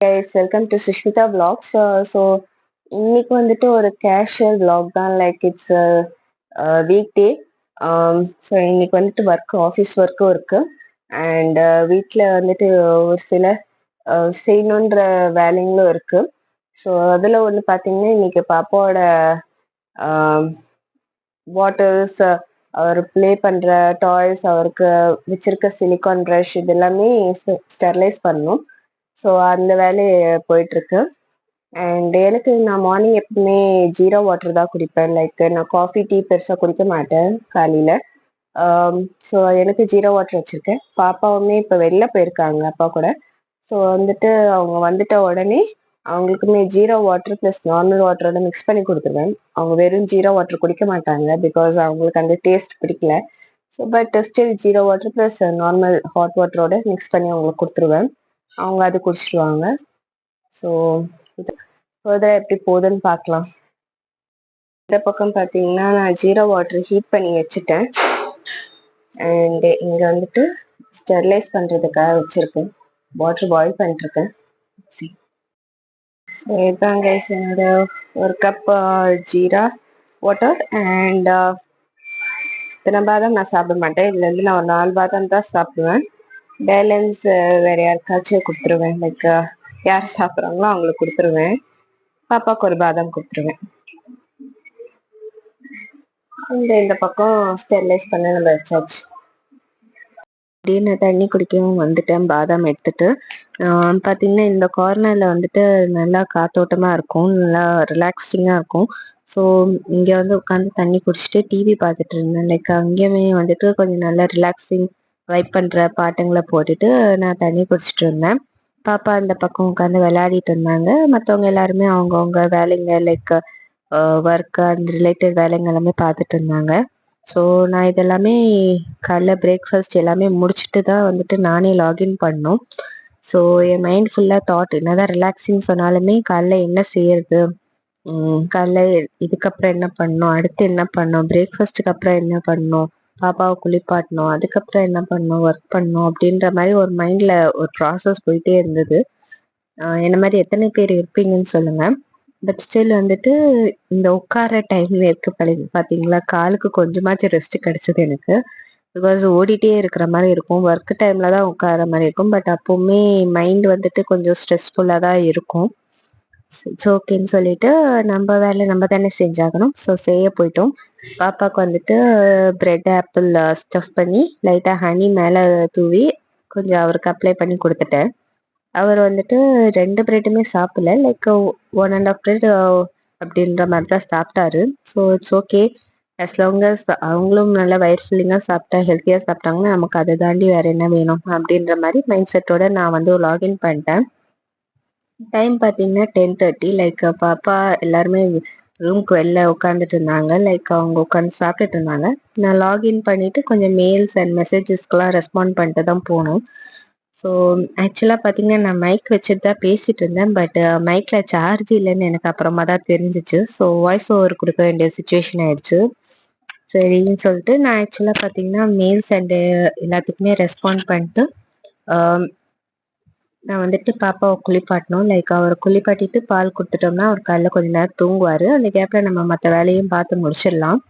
guys, welcome to Sushmita Vlogs. So இன்னைக்கு வந்துட்டு ஒரு கேஷுவல் vlog தான், like it's week day. So இன்னைக்கு வந்துட்டு ஆஃபீஸ் ஒர்க்கும் இருக்கு. அண்ட் வீட்டில் வந்துட்டு ஒரு சில செய்யணுன்ற வேலைங்களும் இருக்கு. ஸோ அதில் ஒன்று பார்த்தீங்கன்னா, இன்னைக்கு பாப்பாவோட வாட்டர்ஸ், அவர் ப்ளே பண்ணுற டாய்ஸ், அவருக்கு வச்சிருக்க சிலிக்கான் ப்ரஷ் இது எல்லாமே ஸ்டெர்லைஸ் பண்ணணும். ஸோ அந்த வேலை போயிட்டுருக்கு. அண்ட் எனக்கு நான் மார்னிங் எப்பவுமே ஜீரோ வாட்டர் தான் குடிப்பேன். லைக் நான் காஃபி டீ பெருசாக குடிக்க மாட்டேன் காலையில். ஸோ எனக்கு ஜீரோ வாட்டர் வச்சுருக்கேன். பாப்பாவுமே இப்போ வெளில போயிருக்காங்க அப்பா கூட. ஸோ வந்துட்டு அவங்க வந்துட்ட உடனே அவங்களுக்குமே ஜீரோ வாட்டர் ப்ளஸ் நார்மல் வாட்டரோட மிக்ஸ் பண்ணி கொடுத்துருவேன். அவங்க வெறும் ஜீரோ வாட்டர் குடிக்க மாட்டாங்க, பிகாஸ் அவங்களுக்கு அந்த டேஸ்ட் பிடிக்கல. So but still zero water plus normal hot வாட்டரோட மிக்ஸ் பண்ணி அவங்களுக்கு கொடுத்துருவேன். அவங்க அது குடிச்சிடுவாங்க. ஸோ ஃபர்தராக எப்படி போகுதுன்னு பார்க்கலாம். இந்த பக்கம் பார்த்தீங்கன்னா, நான் ஜீரோ வாட்டர் ஹீட் பண்ணி வச்சுட்டேன். அண்ட் இங்கே வந்துட்டு ஸ்டெர்லைஸ் பண்ணுறதுக்காக வச்சுருக்கேன். வாட்டர் பாயில் பண்ணிட்டுருக்கேன். ஸோ இதுதான் கைஸ் என்னோட ஒரு கப் ஜீரா வாட்டர். அண்ட் இத்தனை பாதாம் நான் சாப்பிட மாட்டேன். இதுலேருந்து நான் ஒரு 4 பாதாம் தான் சாப்பிடுவேன். பேலன்ஸ் வேற யாருக்காச்சும் கொடுத்துருவேன். லைக் யார் சாப்பிட்றாங்களோ அவங்களுக்கு கொடுத்துருவேன். பாப்பாவுக்கு ஒரு பாதாம் கொடுத்துருவேன். இந்த பக்கம் ஸ்டெர்லைஸ் பண்ண நம்ம வச்சாச்சு. திடீர்னு தண்ணி குடிக்கவும் வந்துட்டேன் பாதாம் எடுத்துட்டு. பார்த்தீங்கன்னா, இந்த கார்னரில் வந்துட்டு நல்லா காத்தோட்டமாக இருக்கும், நல்லா ரிலாக்ஸிங்காக இருக்கும். ஸோ இங்கே வந்து உட்காந்து தண்ணி குடிச்சிட்டு டிவி பார்த்துட்டு இருந்தேன். லைக் அங்கேயுமே வந்துட்டு கொஞ்சம் நல்லா ரிலாக்ஸிங் வைப் பண்ணுற பாட்டுங்களை போட்டுட்டு நான் தண்ணி குடிச்சிட்டு இருந்தேன். பாப்பா அந்த பக்கம் உட்காந்து விளையாடிட்டு இருந்தாங்க. மற்றவங்க எல்லாருமே அவங்கவுங்க வேலைங்க, லைக் ஒர்க் அந்த ரிலேட்டட் வேலைங்க எல்லாமே பார்த்துட்டு இருந்தாங்க. ஸோ நான் இதெல்லாமே காலைல பிரேக்ஃபாஸ்ட் எல்லாமே முடிச்சுட்டு தான் வந்துட்டு நானே லாகின் பண்ணோம். ஸோ என் மைண்ட் ஃபுல்லாக தாட், என்னதான் ரிலாக்ஸிங் சொன்னாலுமே காலைல என்ன செய்யறது, காலைல இதுக்கப்புறம் என்ன பண்ணணும், அடுத்து என்ன பண்ணணும், பிரேக்ஃபாஸ்ட்டுக்கு அப்புறம் என்ன பண்ணணும், பாப்பாவை குளிப்பாட்டணும், அதுக்கப்புறம் என்ன பண்ணணும், ஒர்க் பண்ணணும் அப்படின்ற மாதிரி ஒரு மைண்டில் ஒரு ப்ராசஸ் போயிட்டே இருந்தது. என்ன மாதிரி எத்தனை பேர் இருப்பீங்கன்னு சொல்லுங்கள். பட் ஸ்டில் வந்துட்டு இந்த உட்கார டைம்ல இருக்க பார்த்தீங்களா, காலுக்கு கொஞ்சமாச்சும் ரெஸ்ட் கிடைச்சது எனக்கு. பிகாஸ் ஓடிட்டே இருக்கிற மாதிரி இருக்கும். ஒர்க் டைம்ல தான் உட்கார மாதிரி இருக்கும். பட் அப்போவுமே மைண்ட் வந்துட்டு கொஞ்சம் ஸ்ட்ரெஸ்ஃபுல்லாக தான் இருக்கும். இட்ஸ் ஓகேன்னு சொல்லிட்டு நம்ம வேலை நம்ம தானே செஞ்சாகணும். ஸோ செய்ய போயிட்டோம். பாப்பாவுக்கு வந்துட்டு பிரெட் ஆப்பிள் ஸ்டஃப் பண்ணி லைட்டாக ஹனி மேலே தூவி கொஞ்சம் அவருக்கு அப்ளை பண்ணி கொடுத்துட்டேன். அவர் வந்துட்டு 2 பிரெட்டுமே சாப்பிடல, லைக் 1.5 பிரெட் அப்படின்ற மாதிரி தான் சாப்பிட்டாரு. So it's okay, as long as அவங்களும் நல்லா வயிறு ஃபில்லிங்காக சாப்பிட்டா, ஹெல்த்தியாக சாப்பிட்டாங்கன்னா நமக்கு அதை தாண்டி வேற என்ன வேணும் அப்படின்ற மாதிரி மைண்ட் செட்டோட நான் வந்து லாகின் பண்ணிட்டேன். டைம் பார்த்தீங்கன்னா 10:30. லைக் பாப்பா எல்லாருமே ரூம்க்கு வெளில உட்காந்துட்டு இருந்தாங்க. லைக் அவங்க உட்காந்து சாப்பிட்டுட்டு இருந்தாங்க. நான் லாகின் பண்ணிட்டு கொஞ்சம் மெயில்ஸ் அண்ட் மெசேஜஸ்க்கெலாம் ரெஸ்பாண்ட் பண்ணிட்டு தான் போனோம். ஸோ ஆக்சுவலாக பார்த்தீங்கன்னா, நான் மைக் வச்சுட்டு தான் பேசிட்டு இருந்தேன். பட் மைக்கில் சார்ஜ் இல்லைன்னு எனக்கு அப்புறமா தான் தெரிஞ்சிச்சு. ஸோ வாய்ஸ் ஓவர் கொடுக்க வேண்டிய சுச்சுவேஷன் ஆயிடுச்சு. சரின்னு சொல்லிட்டு நான் ஆக்சுவலாக பார்த்தீங்கன்னா மெயில்ஸ் அண்டு எல்லாத்துக்குமே ரெஸ்பாண்ட் பண்ணிட்டு நான் வந்துட்டு பாப்பாவை குளிப்பாட்டணும். லைக் அவர் குளிப்பாட்டிட்டு பால் கொடுத்துட்டோம்னா அவர் காலைல கொஞ்ச நேரம் தூங்குவார். அந்த கேப்பில் நம்ம மற்ற வேலையும் பார்த்து முடிச்சிடலாம்.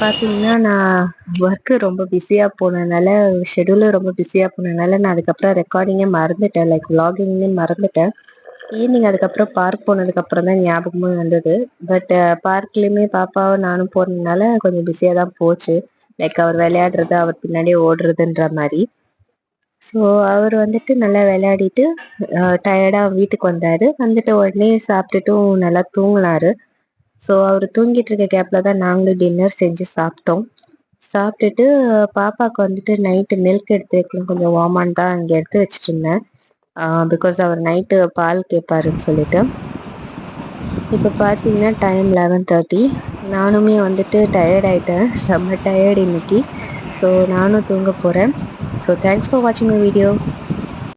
பார்த்தீங்கன்னா, நான் ஒர்க்கு ரொம்ப பிஸியாக போனதுனால, ஷெடியூலும் ரொம்ப பிஸியாக போனதுனால நான் அதுக்கப்புறம் ரெக்கார்டிங்கே மறந்துட்டேன். லைக் விளாகிங்கே மறந்துட்டேன். ஈவினிங் அதுக்கப்புறம் பார்க் போனதுக்கப்புறம் தான் ஞாபகமும் வந்தது. பட் பார்க்லேயுமே பாப்பாவும் நானும் போனதுனால கொஞ்சம் பிஸியாக தான் போச்சு. லைக் அவர் விளையாடுறது, அவர் பின்னாடியே ஓடுறதுன்ற மாதிரி. ஸோ அவர் வந்துட்டு நல்லா விளையாடிட்டு டயர்டாக வீட்டுக்கு வந்தார். வந்துட்டு உடனே சாப்பிட்டுட்டும் நல்லா தூங்கினாரு. ஸோ அவர் தூங்கிட்டு இருக்க கேப்பில் தான் நாங்களும் டின்னர் செஞ்சு சாப்பிட்டோம். சாப்பிட்டுட்டு பாப்பாவுக்கு வந்துட்டு நைட்டு மில்க் எடுத்து வைக்கலாம், கொஞ்சம் வார்மான் தான் இங்கே எடுத்து வச்சுட்டு இருந்தேன். பிகாஸ் அவர் நைட்டு பால் கேட்பாருன்னு சொல்லிட்டு. இப்போ பார்த்தீங்கன்னா டைம் 11:30. நானுமே வந்துட்டு டயர்ட் ஆகிட்டேன், செம்ம டயர்டு இன்னைக்கு. ஸோ நானும் தூங்க போகிறேன். ஸோ தேங்க்ஸ் ஃபார் வாட்சிங் மை வீடியோ.